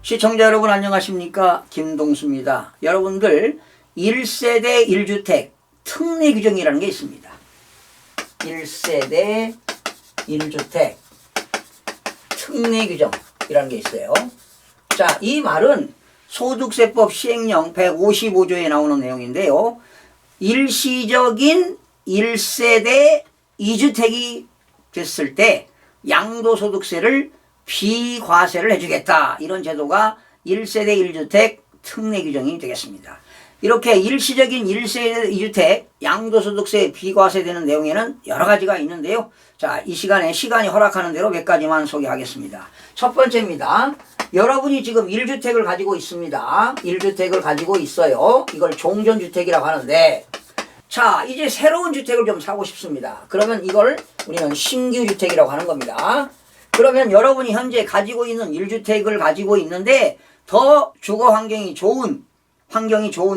시청자 여러분 안녕하십니까? 김동수입니다. 여러분들 1세대 1주택 특례 규정이라는 게 있습니다. 1세대 1주택 특례 규정이라는 게 있어요. 자, 이 말은 소득세법 시행령 155조에 나오는 내용인데요. 일시적인 1세대 2주택이 됐을 때 양도소득세를 비과세를 해주겠다. 이런 제도가 1세대 1주택 특례 규정이 되겠습니다. 이렇게 일시적인 1세대 2주택 양도소득세 비과세되는 내용에는 여러 가지가 있는데요. 자, 이 시간에 시간이 허락하는 대로 몇 가지만 소개하겠습니다. 첫 번째입니다. 여러분이 지금 1주택을 가지고 있습니다. 1주택을 가지고 있어요. 이걸 종전주택이라고 하는데, 자, 이제 새로운 주택을 좀 사고 싶습니다. 그러면 이걸 우리는 신규주택이라고 하는 겁니다. 그러면 여러분이 현재 가지고 있는 1주택을 가지고 있는데 더 주거 환경이 좋은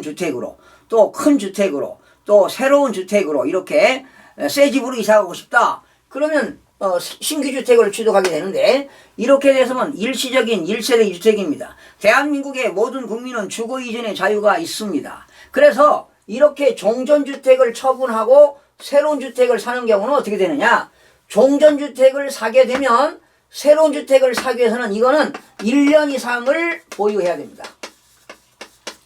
주택으로, 또 큰 주택으로, 또 새로운 주택으로 이렇게 새 집으로 이사가고 싶다. 그러면 신규주택을 취득하게 되는데, 이렇게 돼서는 일시적인 1세대 2주택입니다. 대한민국의 모든 국민은 주거 이전의 자유가 있습니다. 그래서 이렇게 종전주택을 처분하고 새로운 주택을 사는 경우는 어떻게 되느냐? 종전주택을 사게 되면 새로운 주택을 사기 위해서는 이거는 1년 이상을 보유해야 됩니다.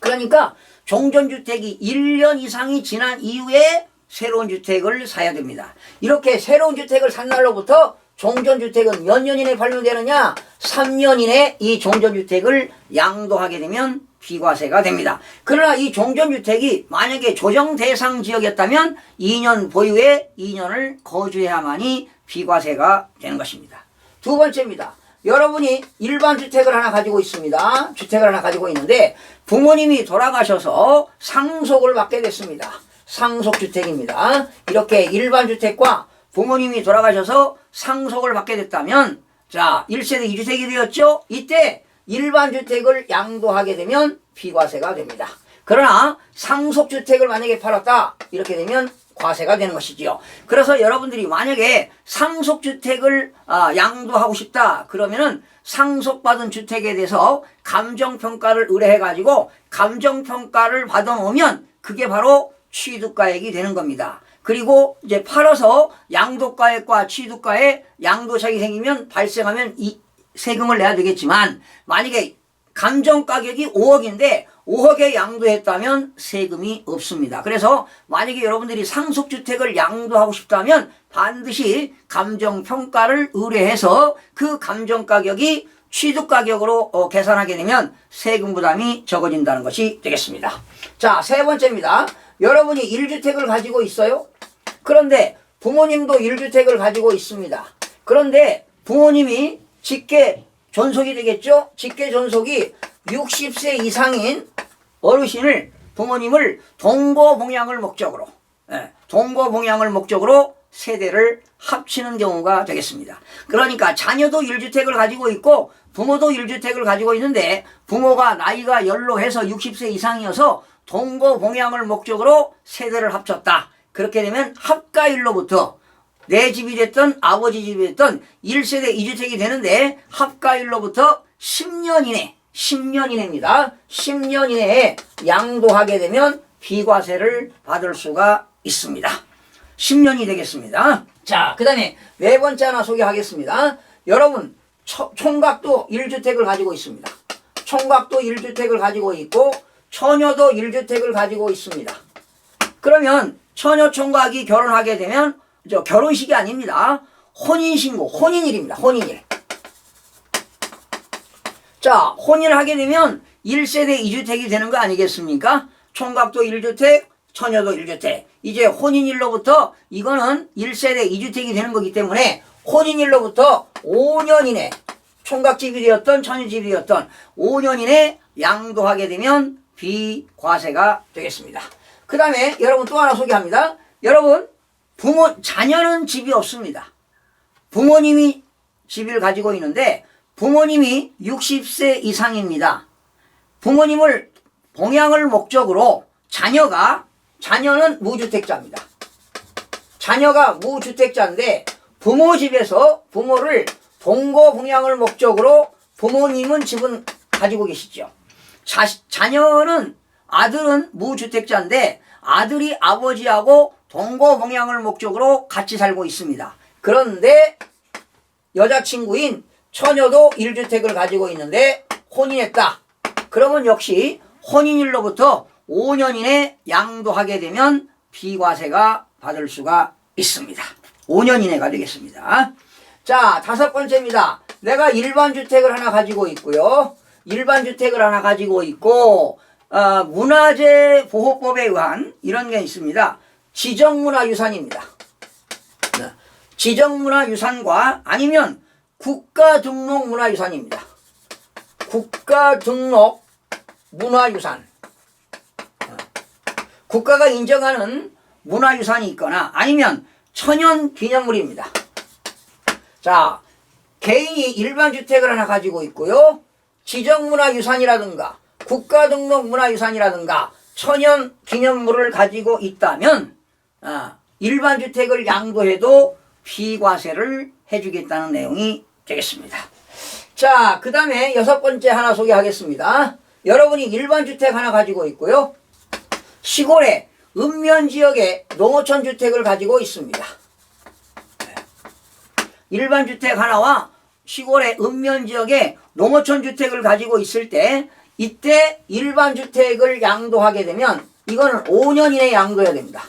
그러니까 종전주택이 1년 이상이 지난 이후에 새로운 주택을 사야 됩니다. 이렇게 새로운 주택을 산 날로부터 종전주택은 몇 년 이내에 발효되느냐? 3년 이내에 이 종전주택을 양도하게 되면 비과세가 됩니다. 그러나 이 종전주택이 만약에 조정 대상 지역이었다면 2년 보유에 2년을 거주해야만이 비과세가 되는 것입니다. 두 번째입니다. 여러분이 일반 주택을 하나 가지고 있습니다. 주택을 하나 가지고 있는데 부모님이 돌아가셔서 상속을 받게 됐습니다. 상속주택입니다. 이렇게 일반 주택과 부모님이 돌아가셔서 상속을 받게 됐다면, 자, 1세대 2주택이 되었죠? 이때 일반 주택을 양도하게 되면 비과세가 됩니다. 그러나 상속주택을 만약에 팔았다, 이렇게 되면 과세가 되는 것이지요. 그래서 여러분들이 만약에 상속주택을 양도하고 싶다 그러면은 상속받은 주택에 대해서 감정평가를 의뢰해가지고 감정평가를 받아놓으면 그게 바로 취득가액이 되는 겁니다. 그리고 이제 팔아서 양도가액과 취득가액 양도차익이 생기면 발생하면 이 세금을 내야 되겠지만, 만약에 감정가격이 5억인데 5억에 양도했다면 세금이 없습니다. 그래서 만약에 여러분들이 상속주택을 양도하고 싶다면 반드시 감정평가를 의뢰해서 그 감정가격이 취득가격으로 계산하게 되면 세금 부담이 적어진다는 것이 되겠습니다. 자, 세 번째입니다. 여러분이 1주택을 가지고 있어요. 그런데 부모님도 1주택을 가지고 있습니다. 그런데 부모님이 직계 존속이 되겠죠? 직계 존속이 60세 이상인 어르신을, 부모님을 동거봉양을 목적으로 세대를 합치는 경우가 되겠습니다. 그러니까 자녀도 1주택을 가지고 있고 부모도 1주택을 가지고 있는데 부모가 나이가 연로해서 60세 이상이어서 동거봉양을 목적으로 세대를 합쳤다. 그렇게 되면 합가일로부터 내 집이 됐든 아버지 집이 됐든 1세대 2주택이 되는데 합가일로부터 10년 이내입니다. 10년 이내에 양도하게 되면 비과세를 받을 수가 있습니다. 10년이 되겠습니다. 자, 그 다음에 네 번째 하나 소개하겠습니다. 여러분, 총각도 1주택을 가지고 있습니다. 총각도 1주택을 가지고 있고 처녀도 1주택을 가지고 있습니다. 그러면 처녀 총각이 결혼하게 되면 결혼식이 아닙니다. 혼인신고, 혼인일입니다. 혼인일. 자, 혼인을 하게 되면 1세대 2주택이 되는 거 아니겠습니까? 총각도 1주택, 처녀도 1주택. 이제 혼인일로부터 이거는 1세대 2주택이 되는 거기 때문에 혼인일로부터 5년 이내, 총각집이 되었던 처녀집이 되었던 5년 이내 양도하게 되면 비과세가 되겠습니다. 그 다음에 여러분 또 하나 소개합니다. 여러분, 자녀는 집이 없습니다. 부모님이 집을 가지고 있는데 부모님이 60세 이상입니다. 부모님을 봉양을 목적으로 자녀는 무주택자입니다. 자녀가 무주택자인데 부모 집에서 부모를 동거 봉양을 목적으로 부모님은 집은 가지고 계시죠. 자녀는 아들은 무주택자인데 아들이 아버지하고 동거봉양을 목적으로 같이 살고 있습니다. 그런데 여자친구인 처녀도 1주택을 가지고 있는데 혼인했다. 그러면 역시 혼인일로부터 5년 이내 양도하게 되면 비과세가 받을 수가 있습니다. 5년 이내가 되겠습니다. 자, 5번째입니다. 내가 일반주택을 하나 가지고 있고요. 일반주택을 하나 가지고 있고 문화재 보호법에 의한 이런 게 있습니다. 지정문화유산입니다. 지정문화유산과 아니면 국가등록문화유산입니다. 국가등록 문화유산. 국가가 인정하는 문화유산이 있거나 아니면 천연기념물입니다. 자, 개인이 일반주택을 하나 가지고 있고요. 지정문화유산이라든가 국가등록문화유산이라든가 천연기념물을 가지고 있다면 일반주택을 양도해도 비과세를 해주겠다는 내용이 되겠습니다. 자, 그 다음에 6번째 하나 소개하겠습니다. 여러분이 일반주택 하나 가지고 있고요. 시골의 읍면지역에 농어촌주택을 가지고 있습니다. 일반주택 하나와 시골의 읍면지역에 농어촌주택을 가지고 있을 때 이때 일반주택을 양도하게 되면 이거는 5년 이내에 양도해야 됩니다.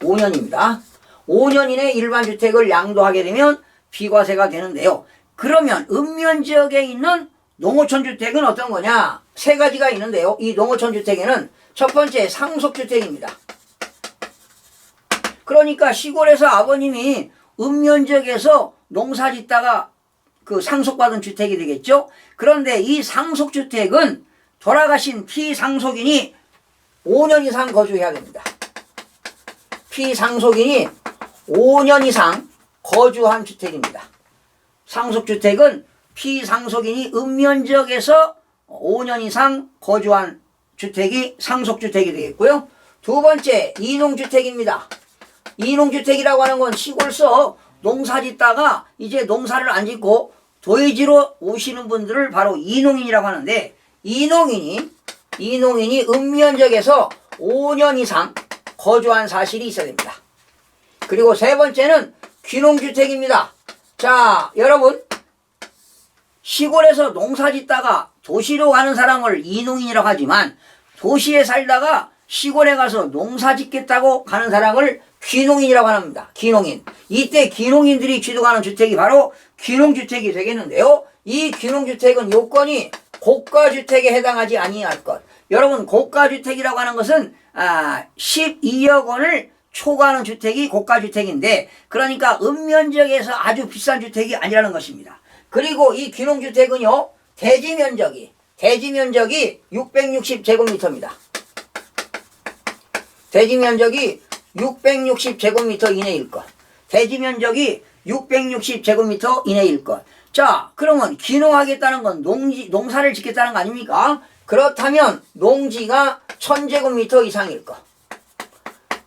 5년입니다. 5년 이내에 일반주택을 양도하게 되면 비과세가 되는데요. 그러면 읍면지역에 있는 농어촌주택은 어떤 거냐? 3가지가 있는데요. 이 농어촌주택에는 첫 번째 상속주택입니다. 그러니까 시골에서 아버님이 읍면지역에서 농사 짓다가 그 상속받은 주택이 되겠죠. 그런데 이 상속주택은 돌아가신 피상속인이 5년 이상 거주해야 됩니다. 피상속인이 5년 이상 거주한 주택입니다. 상속주택은 피상속인이 읍면지역에서 5년 이상 거주한 주택이 상속주택이 되겠고요. 두 번째, 이농주택입니다. 이농주택이라고 하는 건 시골서 농사 짓다가 이제 농사를 안 짓고 도예지로 오시는 분들을 바로 이농인이라고 하는데 이농인이 읍면지역에서 5년 이상 거주한 사실이 있어야 됩니다. 그리고 세 번째는 귀농주택입니다. 자, 여러분 시골에서 농사 짓다가 도시로 가는 사람을 이농인이라고 하지만 도시에 살다가 시골에 가서 농사 짓겠다고 가는 사람을 귀농인이라고 합니다. 귀농인. 이때 귀농인들이 취득하는 주택이 바로 귀농주택이 되겠는데요. 이 귀농주택은 요건이 고가주택에 해당하지 아니할 것. 여러분 고가주택이라고 하는 것은 12억 원을 초과하는 주택이 고가주택인데 그러니까 읍면지역에서 아주 비싼 주택이 아니라는 것입니다. 그리고 이 귀농주택은요. 대지면적이 660제곱미터입니다. 대지면적이 660제곱미터 이내일 것. 대지면적이 660제곱미터 이내일 것. 자, 그러면 귀농하겠다는 건 농사를 짓겠다는 거 아닙니까? 그렇다면 농지가 1000제곱미터 이상일 것.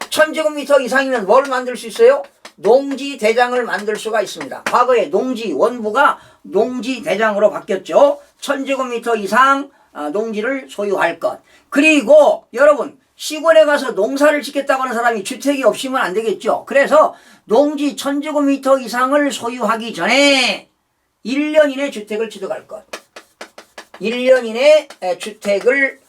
1000제곱미터 이상이면 뭘 만들 수 있어요? 농지대장을 만들 수가 있습니다. 과거에 농지 원부가 농지대장으로 바뀌었죠. 1000제곱미터 이상 농지를 소유할 것. 그리고 여러분 시골에 가서 농사를 짓겠다고 하는 사람이 주택이 없으면 안 되겠죠. 그래서 농지 1000제곱미터 이상을 소유하기 전에 1년 이내 주택을 취득할 것. 1년 이내 주택을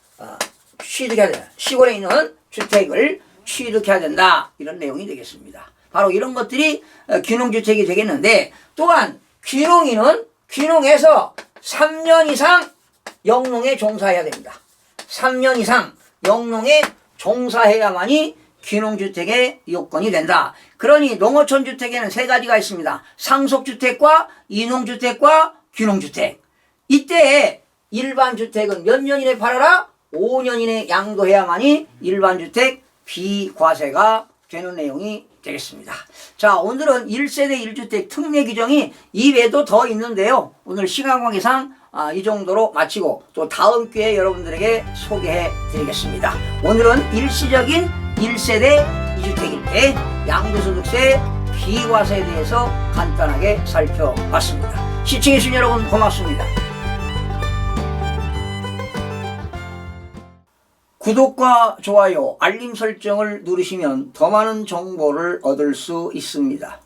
취득해야 된다. 시골에 있는 주택을 취득해야 된다. 이런 내용이 되겠습니다. 바로 이런 것들이 귀농주택이 되겠는데 또한 귀농인은 귀농해서 3년 이상 영농에 종사해야 됩니다. 3년 이상 영농에 종사해야만이 귀농주택의 요건이 된다. 그러니 농어촌주택에는 3가지가 있습니다. 상속주택과 이농주택과 귀농주택. 이때 일반주택은 몇 년 이내 팔아라? 5년 이내 양도해야만이 일반주택 비과세가 되는 내용이 되겠습니다. 자, 오늘은 1세대 1주택 특례 규정이 이외에도 더 있는데요. 오늘 시간 관계상 이 정도로 마치고 또 다음 기회에 여러분들에게 소개해 드리겠습니다. 오늘은 일시적인 1세대 2주택일 때 양도소득세 비과세에 대해서 간단하게 살펴봤습니다. 시청해주신 여러분 고맙습니다. 구독과 좋아요, 알림 설정을 누르시면 더 많은 정보를 얻을 수 있습니다.